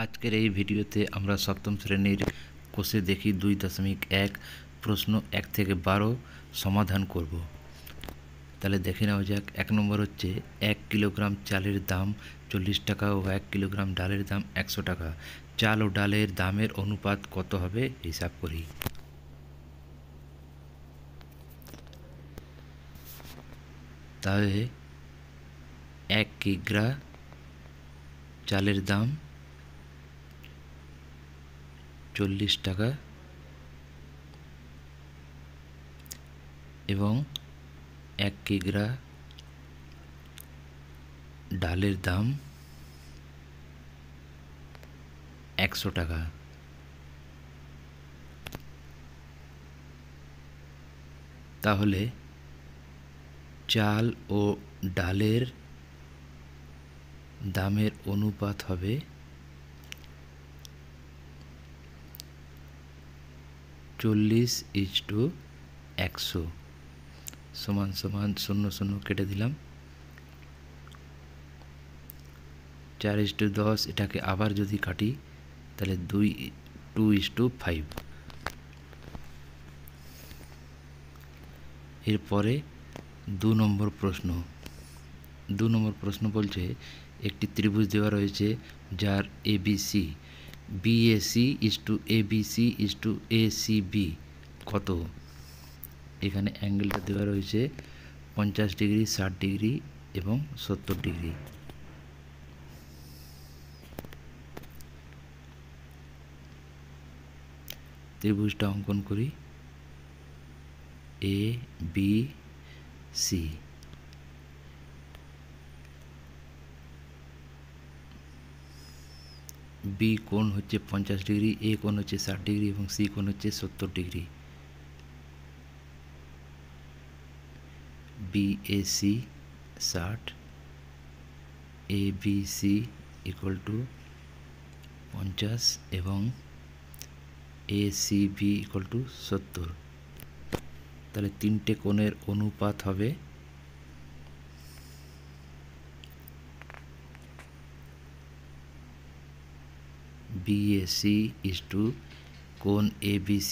আজকের এই ভিডিওতে আমরা সপ্তম শ্রেণীর কোষে দেখি 2.1 প্রশ্ন 1 থেকে 12 সমাধান করব। তাহলে দেখে নেওয়া যাক। 1 নম্বর হচ্ছে 1 কিলোগ্রাম চালের দাম 40 টাকা ও 1 কিলোগ্রাম ডালের দাম 100 টাকা। চাল ও ডালের দামের অনুপাত কত হবে হিসাব করি। তাহলে 1 কিগ্রা চালের দাম 40 টাকা এবং 1 কিগ্রা ডালের দাম 100 টাকা। তাহলে চাল ও ডালের দামের অনুপাত হবে 40:100 সমান সমান 0 0 কেটে দিলাম। 4:10 এটাকে আবার যদি কাটি তাহলে 2:5। এরপরে 2 নম্বর প্রশ্ন। 2 নম্বর প্রশ্ন বলছে একটি ত্রিভুজ দেওয়া রয়েছে যার ABC BAC ABC ACB কত। এখানে অ্যাঙ্গেলটা দেওয়া রয়েছে 50 ডিগ্রি, 60 ডিগ্রি এবং 70 ডিগ্রি। ত্রিভুজটা অঙ্কন করি। ABC বি কোণ হচ্ছে 50 ডিগ্রি, এ কোণ হচ্ছে 60 ডিগ্রি এবং সি কোণ হচ্ছে 70 degree. BAC 60, ABC equal to 50 এবং ACB ইকুয়াল টু 70। তাহলে তিনটে কোণের অনুপাত হবে BAC কোণ ABC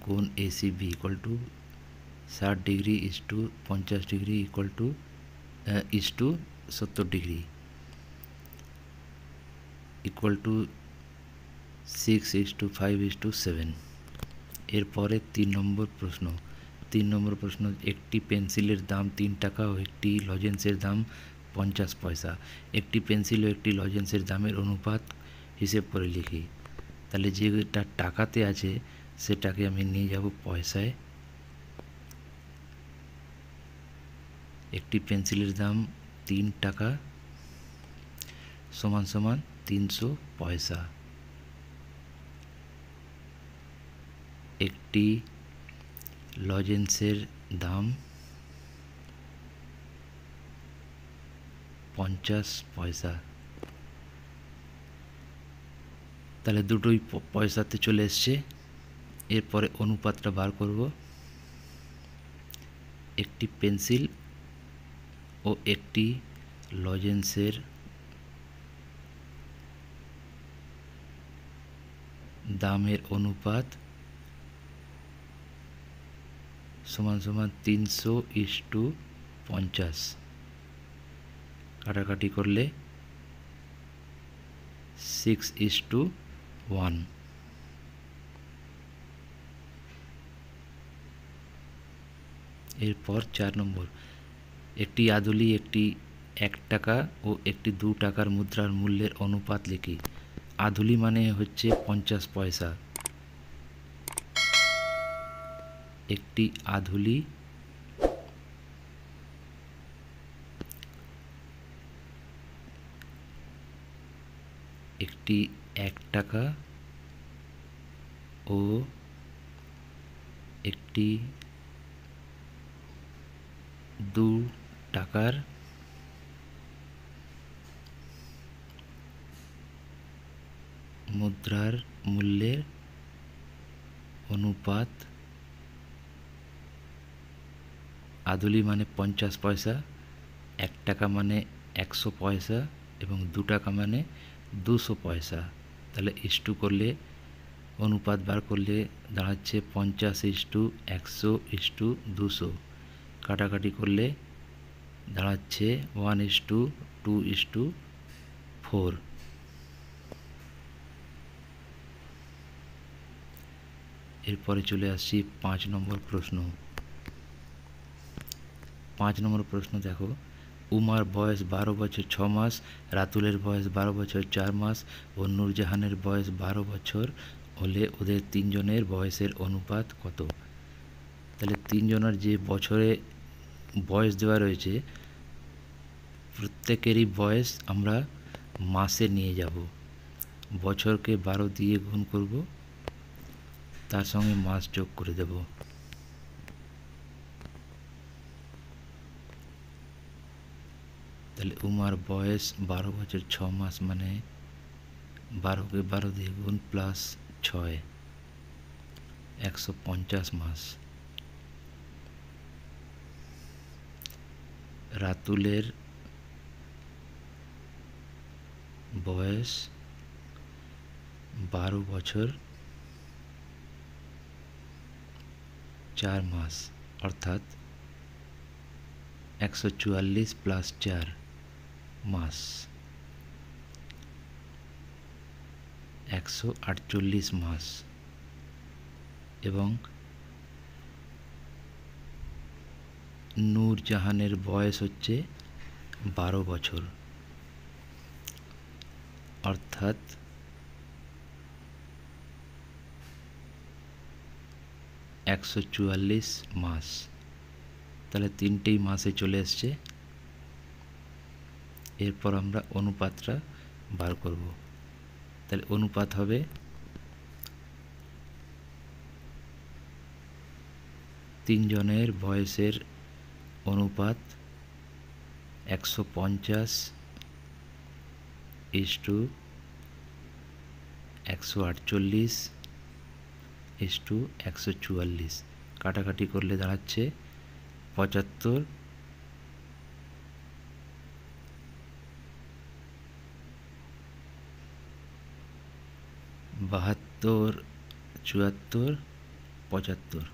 কোণ ACB equal to 60 degree 50 degree equal to 70 degree equal to 6:5:7। এরপরে 3 নম্বর প্রশ্ন। 3 নম্বর প্রশ্ন একটি পেন্সিলের দাম 3 টাকা ও একটি লজেন্সের দাম 50 পয়সা। একটি পেন্সিল ও একটি লজেন্সের দামের অনুপাত হিসেব করে লিখি। তাহলে যেটা টাকাতে আছে সেটাকে আমি নিয়ে যাব পয়সায়। একটি পেন্সিলের দাম 3 টাকা সমান সমান 300 পয়সা। একটি লজেন্সের দাম 50 পয়সা। তাহলে দুটোই পয়সাতে চলে এসছে। এরপরে অনুপাতটা বার করব। একটি পেন্সিল ও একটি লজেন্সের দামের অনুপাত সমান সমান 300:50। কাটাকাটি করলে 6:1। এরপর 4 নম্বর একটি আদুলি একটি 1 টাকা ও একটি 2 টাকার মুদ্রার মূল্যের অনুপাত লিখি। আদুলি মানে হচ্ছে 50 পয়সা। একটি আধুলি একটি 1 টাকা ও একটি 2 টাকার মুদ্রার মূল্যের অনুপাত। আদুলি মানে 50 পয়সা, 1 টাকা মানে 100 পয়সা এবং 2 টাকা মানে 200 পয়সা। তাহলে ইস্টু করলে অনুপাত বার করলে দাঁড়াচ্ছে 50:100:200। কাটাকাটি করলে দাঁড়াচ্ছে 1:2:4। এরপরে চলে আসছি 5 নম্বর প্রশ্ন। 5 নম্বর প্রশ্ন দেখো, উমার বয়স 12 বছর 6 মাস, রাতুলের বয়স 12 বছর 4 মাস ও নূরজাহানের বয়স 12 বছর হলে ওদের তিনজনের বয়সের অনুপাত কত? তাহলে তিনজনের যে বছরে বয়স দেওয়া রয়েছে, প্রত্যেকেরই বয়স আমরা মাসে নিয়ে যাব। বছরকে 12 দিয়ে গুণ করব, তার সঙ্গে মাস যোগ করে দেব। তাহলে উমার বয়স 12 বছর 6 মাস, মানে 12কে 12 দিয়ে গুণ প্লাস 6, 150 মাস। রাতুলের বয়স 12 বছর 4 মাস, অর্থাৎ 144 প্লাস 4 মাস, 148 মাস। এবং নূরজাহানের বয়স হচ্ছে 12 বছর, অর্থাৎ 144 মাস। তাহলে তিনটেই মাসে চলে এসছে। এরপর আমরা অনুপাতটা বার করব। তাহলে অনুপাত হবে তিনজনের বয়সের অনুপাত 150:148:144। কাটাকাটি করলে দাঁড়াচ্ছে 75, 72, 74, 75।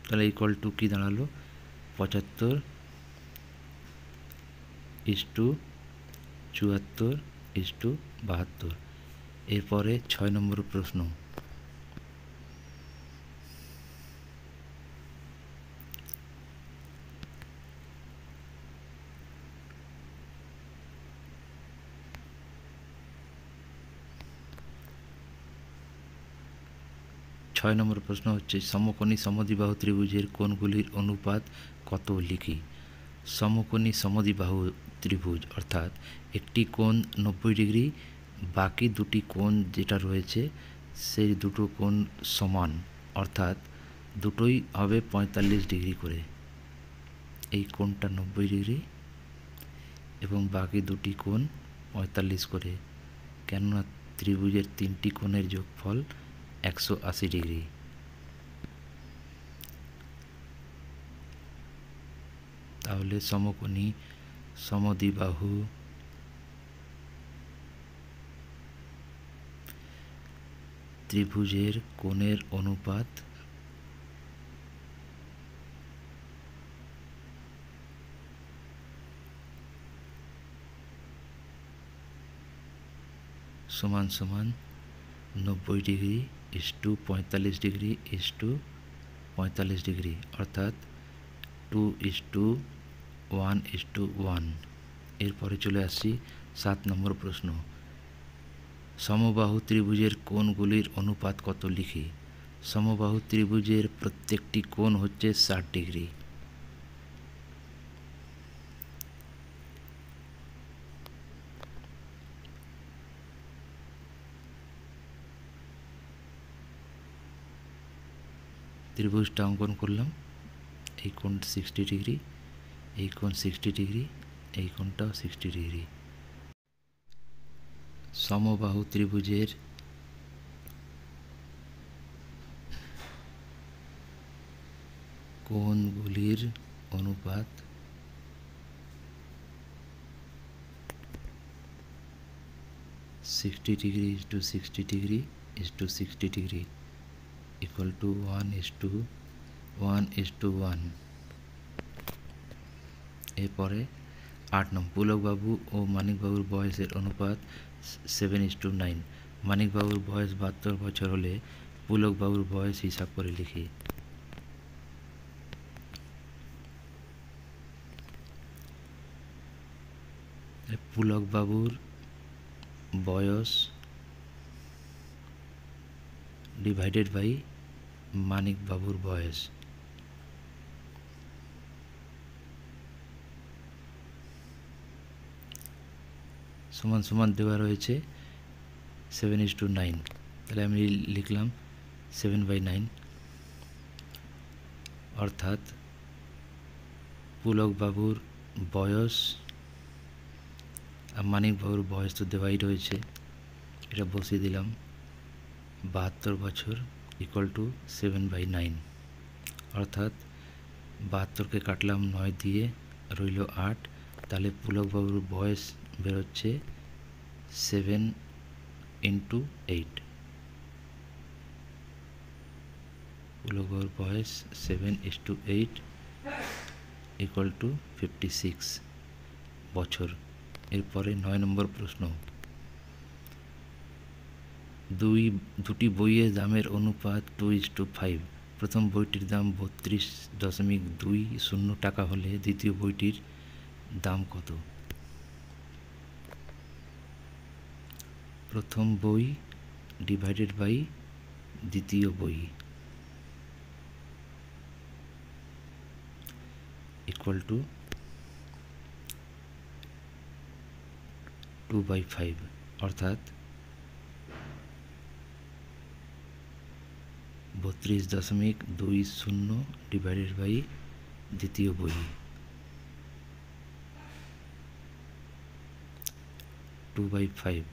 তাহলে ইকুয়াল টু কি দাঁড়ালো? 75:74:72। এরপরে 6 নম্বর প্রশ্ন। 6 নম্বর প্রশ্ন হচ্ছে, সমকোণী সমদ্বিবাহু ত্রিভুজের কোণগুলির অনুপাত কত লিখি। সমকোণী সমদ্বিবাহু ত্রিভুজ অর্থাৎ একটি কোণ 90 ডিগ্রি, বাকি দুটি কোণ যেটা রয়েছে সেই দুটো কোণ সমান, অর্থাৎ দুটোই হবে 45 ডিগ্রি করে। এই কোণটা 90 ডিগ্রি এবং বাকি দুটি কোণ 45 করে, কেননা ত্রিভুজের তিনটি কোণের যোগফল 180 ডিগ্রি। তাহলে সমকোণী সমদ্বিবাহু ত্রিভুজের কোণের অনুপাত সমান সমান 90 degree is to 45 degree is to 45 degree, অর্থাৎ 2:1:1। এরপরে চলে আসছি 7 নম্বর প্রশ্ন। সমবাহু ত্রিভুজের কোণগুলির অনুপাত কত লিখি। সমবাহু ত্রিভুজের প্রত্যেকটি কোণ হচ্ছে 60 ডিগ্রি। ত্রিভুজটা অঙ্কন করলাম, এই কোণ 60 ডিগ্রি, এই কোণ 60 ডিগ্রি, এই কোণটাও 60 ডিগ্রি। সমবাহু ত্রিভুজের কোণগুলির অনুপাত 60 degree is to 60 degree is to 60 degree equal to 1 is to 1:1। এরপরে 8 নম্বর, পুলকবাবু ও মানিকবাবুর বয়সের অনুপাত 7:9। মানিকবাবুর বয়স 72 বছর হলে পুলকবাবুর বয়স হিসাব করে লিখি। পুলকবাবুর বয়স ডিভাইডেড বাই মানিকবাবুর বয়স, সমান সমান দেওয়া রয়েছে 7:9। তাহলে আমি লিখলাম 7/9, অর্থাৎ পুলকবাবুর বয়স আর মানিকবাবুর বয়স তো দেওয়াই রয়েছে, এটা বসিয়ে দিলাম 72 বছর ইকুয়াল টু 7/9, অর্থাৎ 72কে কাটলাম 9 দিয়ে, রইল 8। তাহলে পুলকবাবুর বয়স বেরোচ্ছে 7/8। পুলকবাবুর বয়স 7:8 ইকুয়াল টু 56 বছর। এরপরে 9 নম্বর প্রশ্ন, দুটি বইয়ের দামের অনুপাত 2:5। প্রথম বইটির দাম 32.20 টাকা হলে দ্বিতীয় বইটির দাম কত? প্রথম বই ডিভাইডেড বাই দ্বিতীয় বই ইকুয়াল টু 2/5, অর্থাৎ 32.20 ডিভাইডেড বাই দ্বিতীয় বই, 2/5।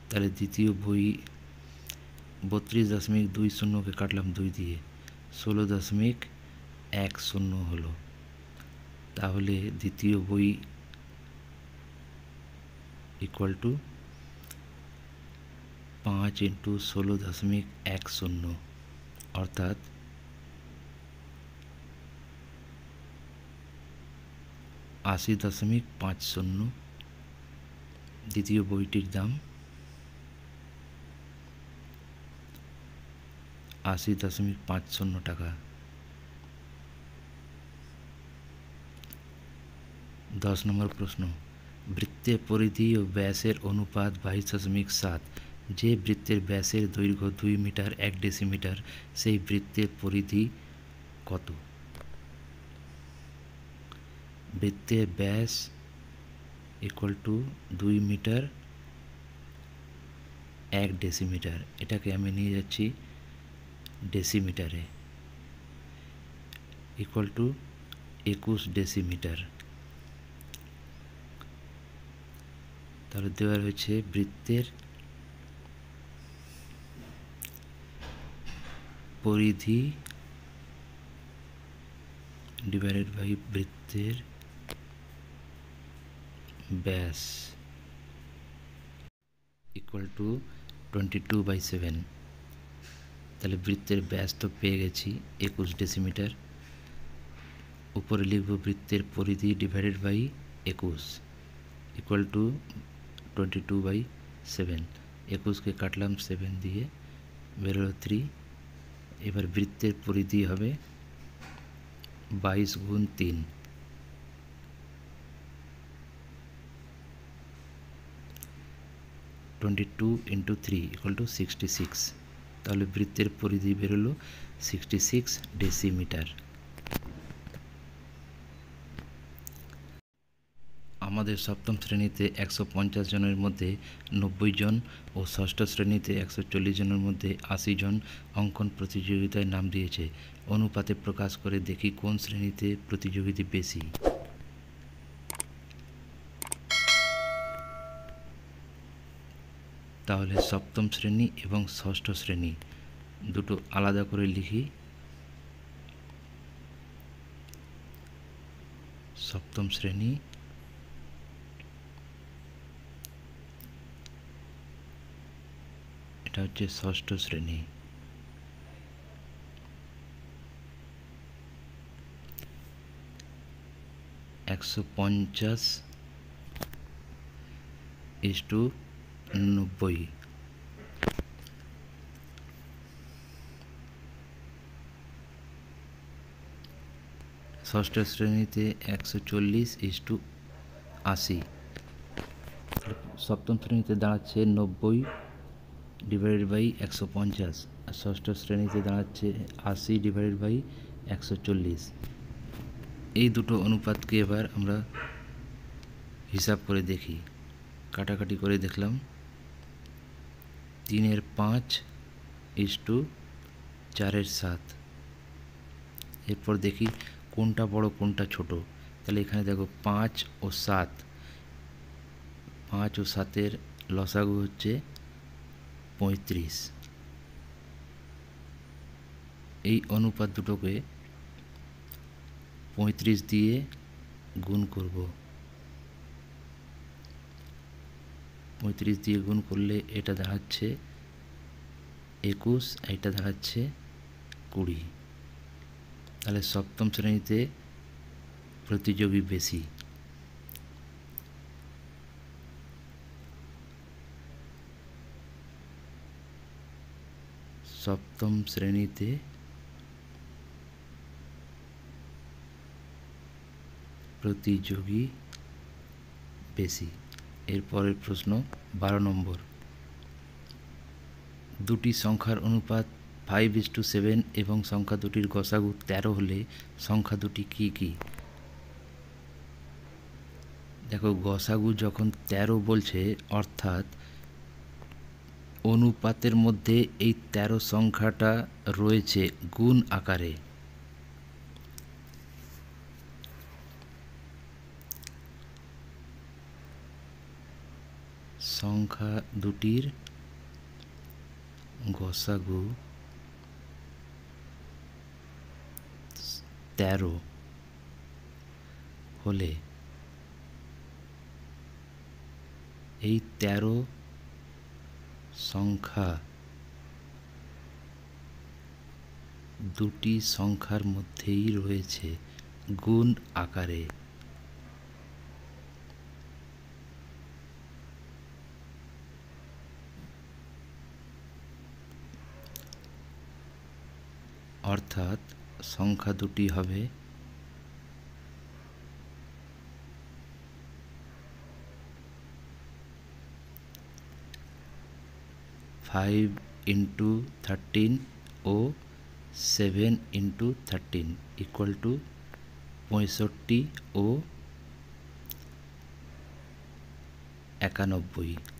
তাহলে দ্বিতীয় বই 32.20কে কাটলাম 2 দিয়ে, 16.10 হলো। তাহলে দ্বিতীয় বই ইকুয়াল টু 5 × 16.10, অর্থাৎ 80.50 দ্বিতীয় বইটির দাম, 80.50 টাকা। 10 নম্বর প্রশ্ন, বৃত্তের পরিধি ও ব্যাসের অনুপাত 22.7। যে বৃত্তের ব্যাসের দৈর্ঘ্য 2 মিটার 1 ডেসিমিটার, সেই বৃত্তের পরিধি কত? বৃত্তের ব্যাস ইকুয়াল টু 2 মিটার 1 ডেসিমিটার, এটাকে আমি নিয়ে যাচ্ছি ডেসিমিটারে, ইকুয়াল টু 21 ডেসিমিটার। তাহলে দেওয়া রয়েছে বৃত্তের পরিধি ডিভাইডেড বাই বৃত্তের ব্যাস ইকুয়াল টু 22/7। তাহলে বৃত্তের ব্যাস তো পেয়ে গেছি 21 ডেসিমিটার, উপরে লিখব বৃত্তের পরিধি ডিভাইডেড বাই 21 ইকুয়াল টু 22/7। 21কে কাটলাম 7 দিয়ে, বেরোলো 3। এবার বৃত্তের পরিধি হবে 22 × 3, 22 × 3 ইকুয়াল টু 66। তাহলে বৃত্তের পরিধি বেরোলো 66 ডেসিমিটার। আমাদের সপ্তম শ্রেণীতে 150 জনের মধ্যে 90 জন ও ষষ্ঠ শ্রেণীতে 140 জনের মধ্যে 80 জন অঙ্কন প্রতিযোগিতায় নাম দিয়েছে। অনুপাতে প্রকাশ করে দেখি কোন শ্রেণীতে প্রতিযোগিতা বেশি। তাহলে সপ্তম শ্রেণী এবং ষষ্ঠ শ্রেণী দুটো আলাদা করে লিখি। সপ্তম শ্রেণী এটা হচ্ছে ষষ্ঠ শ্রেণী। একশো 50:90। ষষ্ঠ শ্রেণীতে 140:80। সপ্তম শ্রেণীতে দাঁড়াচ্ছে 90/150, আর ষষ্ঠ শ্রেণীতে দাঁড়াচ্ছে 80/140। এই দুটো অনুপাতকে এবার আমরা হিসাব করে দেখি। কাটাকাটি করে দেখলাম 3/5:4। এরপর দেখি কোনটা বড় কোনটা ছোট। তাহলে এখানে দেখো 5 ও 7, 5 ও 7-এর লসাগু হচ্ছে 35। এই অনুপাত দুটোকে 35 দিয়ে গুণ করব। 35 দিয়ে গুণ করলে এটা দাঁড়াচ্ছে 21, এটা দাঁড়াচ্ছে 20। তাহলে সপ্তম শ্রেণীতে প্রতিযোগী বেশি। সপ্তম শ্রেণীতে প্রতিযোগী বেশি। এরপরের প্রশ্ন 12 নম্বর। দুটি সংখ্যার অনুপাত 5:7 এবং সংখ্যা দুটির গসাগু 13 হলে সংখ্যা দুটি কি কি? দেখো, গসাগু যখন 13 বলছে অর্থাৎ অনুপাতের মধ্যে এই 13 সংখ্যাটা রয়েছে গুণ আকারে। সংখ্যা দুটির গসাগু 13 হলে এই 13 সংখ্যা দুটি সংখ্যার মধ্যেই রয়েছে গুণ আকারে। অর্থাৎ সংখ্যা দুটি হবে 5x13 ও 7x13 = 65 ও 91।